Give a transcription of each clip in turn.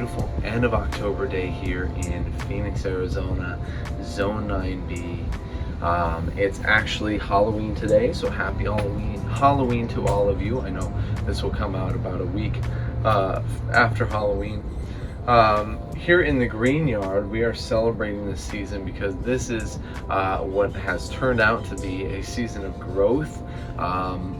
beautiful end of October day here in Phoenix, Arizona, Zone 9B. It's actually Halloween today, so happy Halloween to all of you. I know this will come out about a week after Halloween. Here in the Green Yard, we are celebrating this season because this is what has turned out to be a season of growth.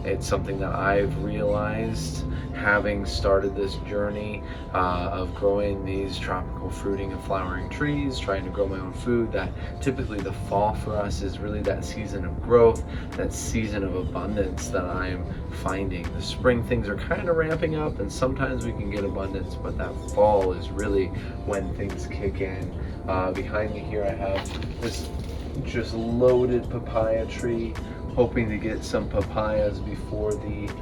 It's something that I've realized having started this journey of growing these tropical fruiting and flowering trees, trying to grow my own food, that typically the fall for us is really that season of growth, that season of abundance that I'm finding. The spring things are kind of ramping up and sometimes we can get abundance, but that fall is really when things kick in. Behind me here I have this just loaded papaya tree, hoping to get some papayas before the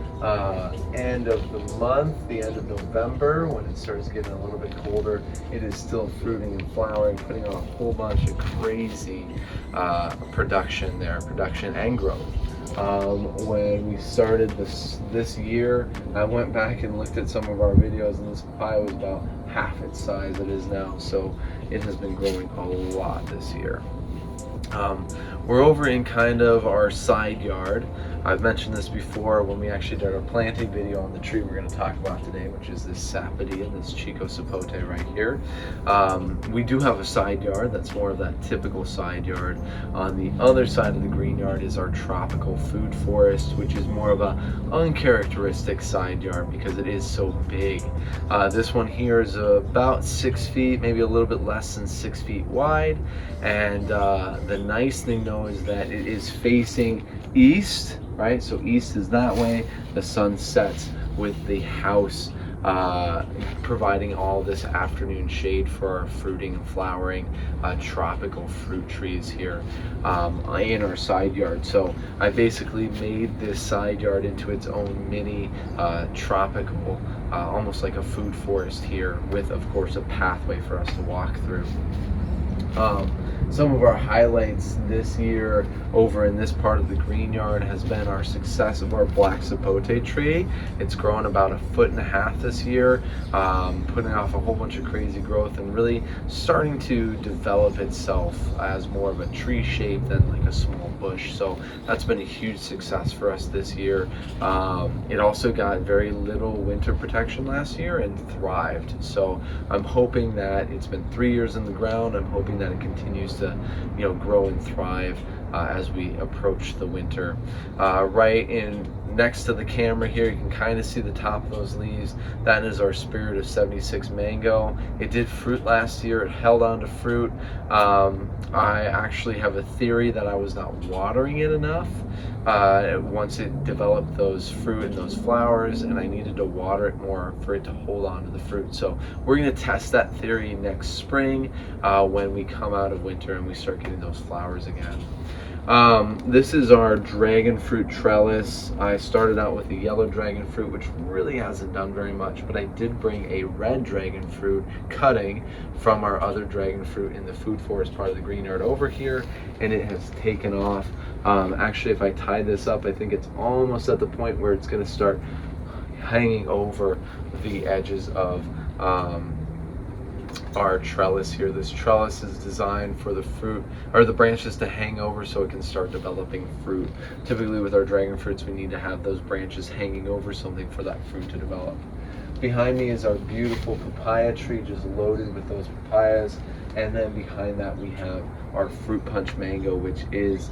end of the month, the end of November, when it starts getting a little bit colder. It is still fruiting and flowering, putting on a whole bunch of crazy production and growth. When we started this year, I went back and looked at some of our videos, and this papaya was about half its size it is now, so it has been growing a lot this year. We're over in kind of our side yard. I've mentioned this before when we actually did our planting video on the tree we're going to talk about today, which is this Sapodilla, this Chico Sapote right here. We do have a side yard that's more of that typical side yard. On the other side of the green yard is our tropical food forest, which is more of a uncharacteristic side yard because it is so big. This one here is about 6 feet, maybe a little bit less than 6 feet wide, and the nice thing though is that it is facing east, right? So east is that way. The sun sets with the house providing all this afternoon shade for our fruiting and flowering tropical fruit trees here in our side yard. So I basically made this side yard into its own mini tropical, almost like a food forest here, with of course a pathway for us to walk through. Some of our highlights this year over in this part of the green yard has been our success of our black sapote tree. It's grown about 1.5 feet this year, putting off a whole bunch of crazy growth and really starting to develop itself as more of a tree shape than like a small bush. So that's been a huge success for us this year. It also got very little winter protection last year and thrived. So I'm hoping that it's been 3 years in the ground. I'm hoping that it continues to grow and thrive as we approach the winter. Right in next to the camera here, you can kind of see the top of those leaves. That is our Spirit of 76 mango. It did fruit last year. It held on to fruit. I actually have a theory that I was not watering it enough once it developed those fruit and those flowers, and I needed to water it more for it to hold on to the fruit. So we're going to test that theory next spring when we come out of winter and we start getting those flowers again. This is our dragon fruit trellis. I started out with the yellow dragon fruit, which really hasn't done very much, but I did bring a red dragon fruit cutting from our other dragon fruit in the food forest part of the green yard over here, and it has taken off. Actually, if I tie this up, I think it's almost at the point where it's going to start hanging over the edges of our trellis here. This trellis is designed for the fruit or the branches to hang over so it can start developing fruit. Typically with our dragon fruits we need to have those branches hanging over something for that fruit to develop. Behind me is our beautiful papaya tree, just loaded with those papayas, and then behind that we have our fruit punch mango, which is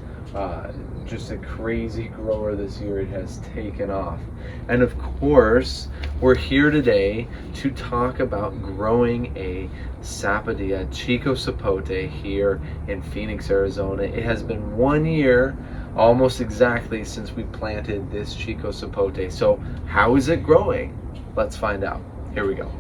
just a crazy grower this year. It has taken off. And of course we're here today to talk about growing a Sapodilla Chico Sapote here in Phoenix, Arizona. It has been 1 year almost exactly since we planted this Chico Sapote. So how is it growing? Let's find out. Here we go.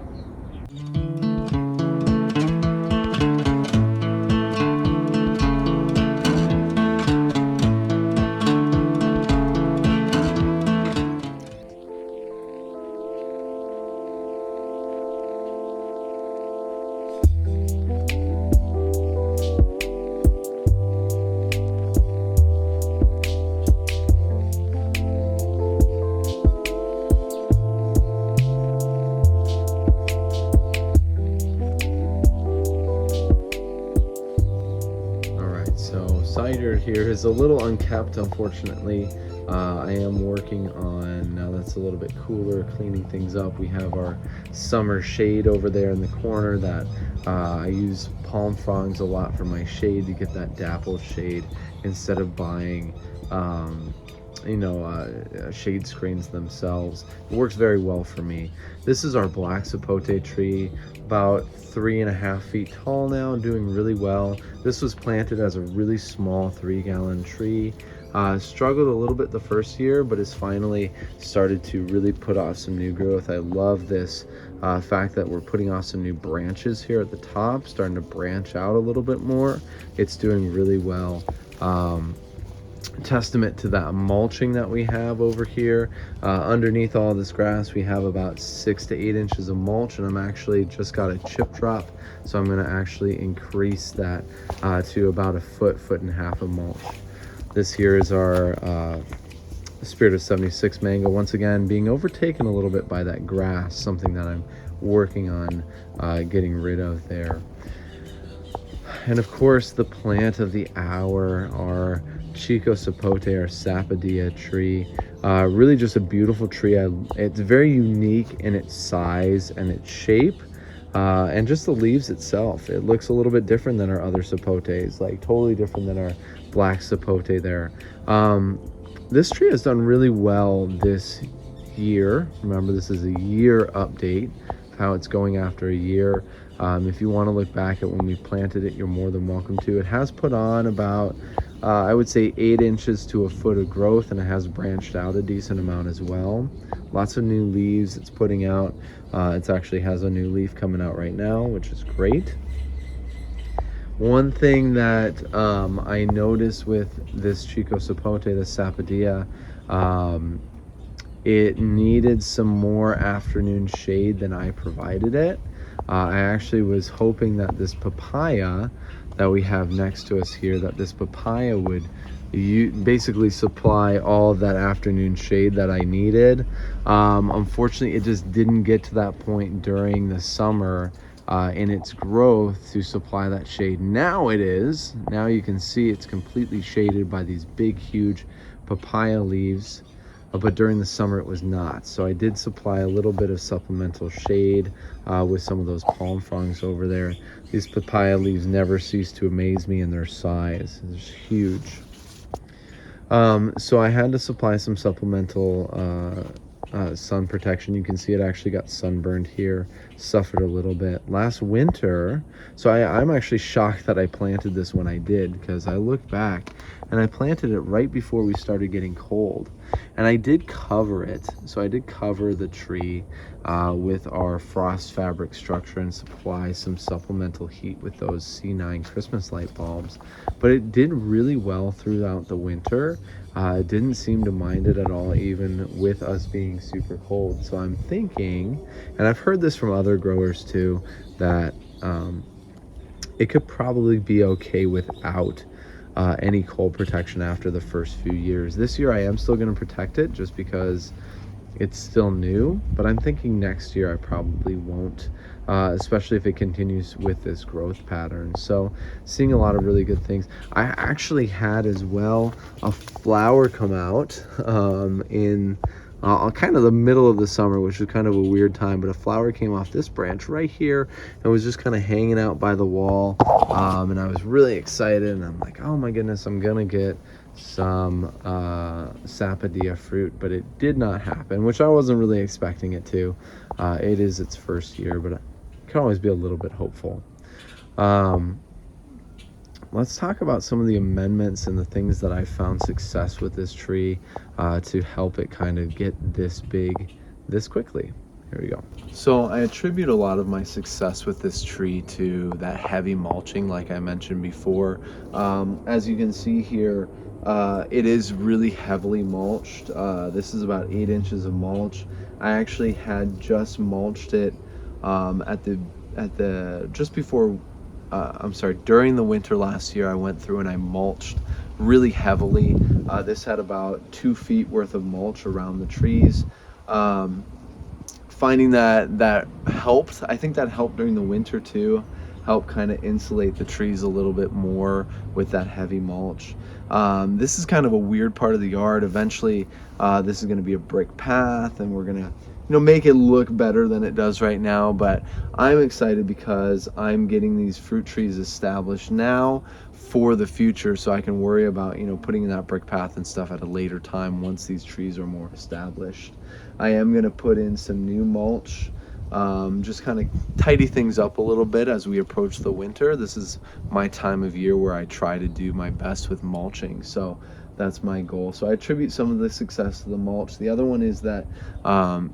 side yard here is a little unkept, unfortunately. I am working on, now that's a little bit cooler, cleaning things up. We have our summer shade over there in the corner that I use palm fronds a lot for my shade to get that dapple shade instead of buying shade screens themselves. It works very well for me. This is our black sapote tree, about 3.5 feet tall now, doing really well. This was planted as a really small 3-gallon tree. Struggled a little bit the first year, but has finally started to really put off some new growth. I love this fact that we're putting off some new branches here at the top, starting to branch out a little bit more. It's doing really well. Testament to that mulching that we have over here. Underneath all this grass we have about 6 to 8 inches of mulch, and I'm actually just got a chip drop, so I'm going to actually increase that to about a foot and a half of mulch. This here is our Spirit of 76 mango, once again being overtaken a little bit by that grass, something that I'm working on getting rid of there. And of course the plant of the hour, our Chico Sapote, our Sapodilla tree. Really just a beautiful tree. It's very unique in its size and its shape, and just the leaves itself. It looks a little bit different than our other sapotes, like totally different than our black sapote there. This tree has done really well this year. Remember, this is a year update, how it's going after a year. If you want to look back at when we planted it, you're more than welcome to. It has put on about I would say 8 inches to a foot of growth, and it has branched out a decent amount as well. Lots of new leaves it's putting out. It actually has a new leaf coming out right now, which is great. One thing that I noticed with this Chico Sapote, the Sapodilla, it needed some more afternoon shade than I provided it. I actually was hoping that this papaya that we have next to us here, that this papaya would basically supply all of that afternoon shade that I needed. Unfortunately, it just didn't get to that point during the summer in its growth to supply that shade. Now it is. Now you can see it's completely shaded by these big, huge papaya leaves. But during the summer it was not. So I did supply a little bit of supplemental shade with some of those palm fronds over there. These papaya leaves never cease to amaze me in their size. It's huge. So I had to supply some supplemental sun protection. You can see it actually got sunburned here, suffered a little bit last winter. So I'm actually shocked that I planted this when I did, because I look back and I planted it right before we started getting cold, and I did cover it. So I did cover the tree with our frost fabric structure and supply some supplemental heat with those C9 Christmas light bulbs, but it did really well throughout the winter. It didn't seem to mind it at all, even with us being super cold. So I'm thinking, and I've heard this from other growers too, that it could probably be okay without any cold protection after the first few years. This year I am still going to protect it just because it's still new, but I'm thinking next year I probably won't, especially if it continues with this growth pattern. So seeing a lot of really good things. I actually had as well a flower come out in kind of the middle of the summer, which was kind of a weird time, but a flower came off this branch right here and was just kind of hanging out by the wall, and I was really excited, and I'm like, oh my goodness, I'm gonna get some Sapodilla fruit, but it did not happen, which I wasn't really expecting it to. It is its first year, but I can always be a little bit hopeful. Let's talk about some of the amendments and the things that I found success with this tree to help it kind of get this big this quickly. Here we go. So I attribute a lot of my success with this tree to that heavy mulching, like I mentioned before. As you can see here, it is really heavily mulched. This is about 8 inches of mulch. I actually had just mulched it during the winter last year. I went through and I mulched really heavily. This had about 2 feet worth of mulch around the trees. Finding that helped. I think that helped during the winter too. help kind of insulate the trees a little bit more with that heavy mulch. This is kind of a weird part of the yard. Eventually, this is going to be a brick path, and we're going to make it look better than it does right now. But I'm excited because I'm getting these fruit trees established now for the future, so I can worry about putting in that brick path and stuff at a later time once these trees are more established. I am going to put in some new mulch, just kind of tidy things up a little bit as we approach the winter. This is my time of year where I try to do my best with mulching, so that's my goal. So I attribute some of the success to the mulch. The other one is that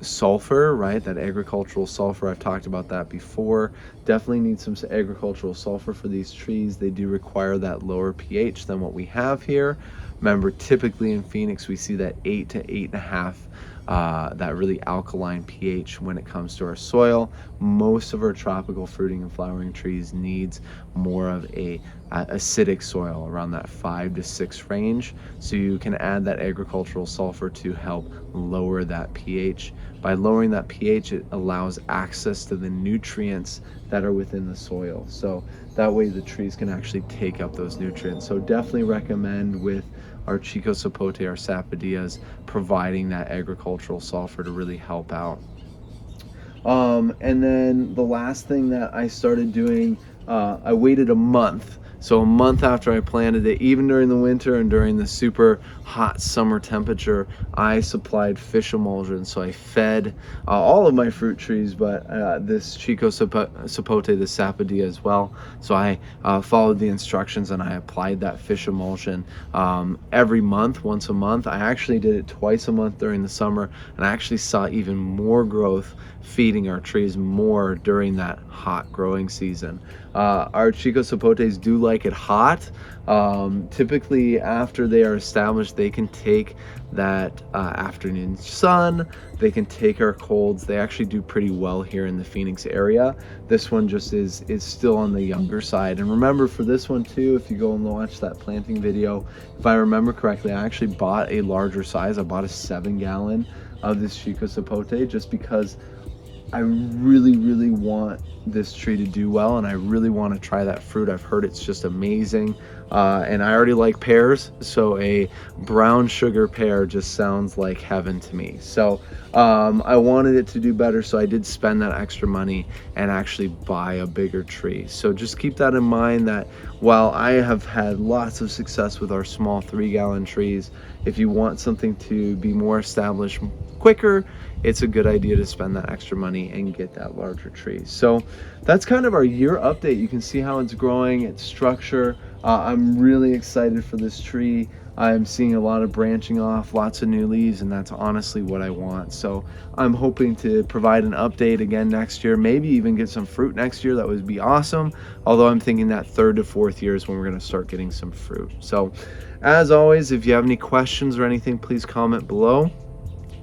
sulfur, right? That agricultural sulfur. I've talked about that before. Definitely need some agricultural sulfur for these trees. They do require that lower pH than what we have here. Remember, typically in Phoenix, we see that 8 to 8.5, that really alkaline pH when it comes to our soil. Most of our tropical fruiting and flowering trees needs more of a acidic soil, around that 5 to 6 range. So you can add that agricultural sulfur to help lower that pH. By lowering that pH, it allows access to the nutrients that are within the soil. So that way the trees can actually take up those nutrients. So definitely recommend with our Chico Sapote, our Sapodillas, providing that agricultural sulfur to really help out. And then the last thing that I started doing, I waited a month. So a month after I planted it, even during the winter and during the super hot summer temperature, I supplied fish emulsion. So I fed all of my fruit trees, but this Chico Sapote, the Sapodilla as well. So I followed the instructions and I applied that fish emulsion every month, once a month. I actually did it twice a month during the summer, and I actually saw even more growth feeding our trees more during that hot growing season. Our Chico Sapotes do like it hot. Typically after they are established, they can take that afternoon sun, they can take our colds. They actually do pretty well here in the Phoenix area. This one just is still on the younger side. And remember, for this one too, if you go and watch that planting video, if I remember correctly, I actually bought a larger size. I bought a 7-gallon of this Chico Sapote just because I really want this tree to do well, and I really want to try that fruit. I've heard it's just amazing, and I already like pears, so a brown sugar pear just sounds like heaven to me. So I wanted it to do better, so I did spend that extra money and actually buy a bigger tree. So just keep that in mind, that while I have had lots of success with our small 3-gallon trees, if you want something to be more established quicker, it's a good idea to spend that extra money and get that larger tree. So that's kind of our year update. You can see how it's growing, its structure. I'm really excited for this tree. I'm seeing a lot of branching off, lots of new leaves, and that's honestly what I want. So I'm hoping to provide an update again next year, maybe even get some fruit next year. That would be awesome. Although I'm thinking that 3rd to 4th year is when we're going to start getting some fruit. So as always, if you have any questions or anything, please comment below.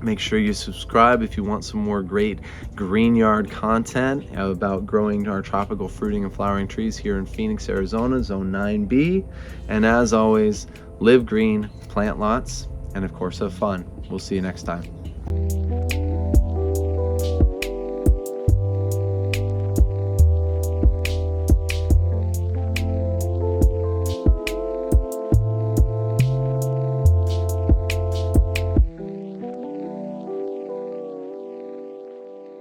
Make sure you subscribe if you want some more great green yard content about growing our tropical fruiting and flowering trees here in Phoenix, Arizona, Zone 9B. And as always, live green, plant lots, and of course have fun. We'll see you next time.